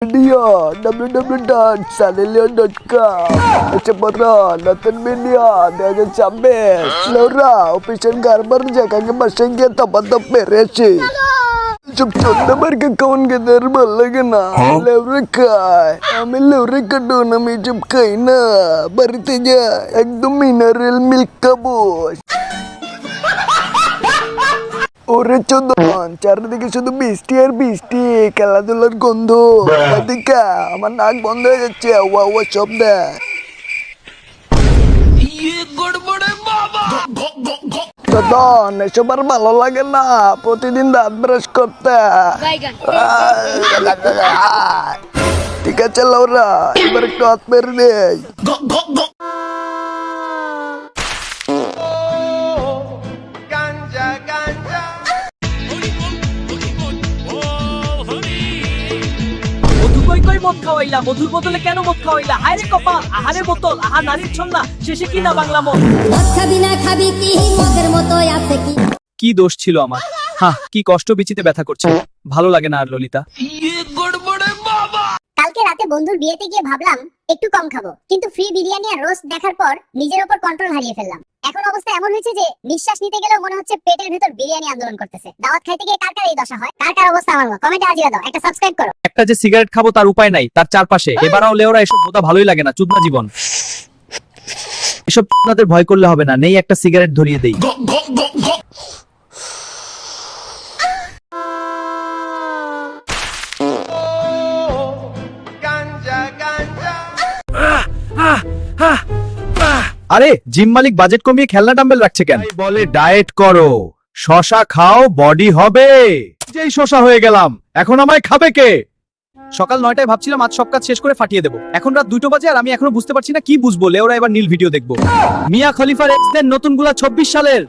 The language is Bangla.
Video www.sunnyleon.com. Cepat nonton video dengan sambil Laura official garber jaga masing kita tempat beresin. Subscribe ke kawan kita lagi na Laura kai. Ami Laura kado nami jump kai na. Baritnya ekdom mineral milk kabos. ওরে চোদন চারিদিকে শুধু বৃষ্টি আর বৃষ্টি খেলাধুলার গন্ধ এদিকে আমার নাক বন্ধ হয়ে যাচ্ছে ওয়া ওয়া শব্দ চোদন এসব আর ভালো লাগে না প্রতিদিন দাঁত ব্রাশ করতে ঠিক আছে লাউরা এবার একটু হাত মেরে নেই মদ খাওয়াইলা মধুর বোতলে কেন মদ খাওয়াইলা হায়রে কপাল আহারে বোতল আহা নারীর ছন্না শেষে কি না বাংলা মদ খাবি না খাবি কি মদের মতো আছে কি কি দোষ ছিল আমার হ্যাঁ কি কষ্ট বিচিতে ব্যথা করছে ভালো লাগে না আর ললিতা কালকে রাতে বন্ধুর বিয়েতে গিয়ে ভাবলাম একটু কম খাবো কিন্তু ফ্রি বিরিয়ানি আর রোস্ট দেখার পর নিজের উপর কন্ট্রোল হারিয়ে ফেললাম এখন অবস্থা এমন হয়েছে যে নিঃশ্বাস নিতে গেলেও মনে হচ্ছে পেটের ভিতর বিরিয়ানি আন্দোলন করতেছে দাওয়াত খাইতে গিয়ে কার কার এই দশা হয় কার কার অবস্থা আমার কমেন্টে আজিয়ে দাও একটা সাবস্ক্রাইব করো একটা যে সিগারেট খাবো তার উপায় নাই তার চারপাশে এবারও লেওরা এসব বোতা ভালোই লাগে না চুদনা জীবন এসব চুদনাদের ভয় করলে হবে না নেই একটা সিগারেট ধরিয়ে দেই আরে জিম মালিক বাজেট কমিয়ে খেলনা ডাম্বেল রাখছে কেন বলে ডায়েট করো শশা খাও বডি হবে যেই শশা হয়ে গেলাম এখন আমায় খাবে কে সকাল 9টায় ভাবছিলাম আজ সব কাজ শেষ করে ফাটিয়ে দেবো এখন রাত 2টো বাজে আর আমি এখনো বুঝতে পারছি না কি বুঝবো লেওরা এবার নীল ভিডিও দেখবো মিয়া খলিফার এক্স দের নতুন গুলা 26 সালের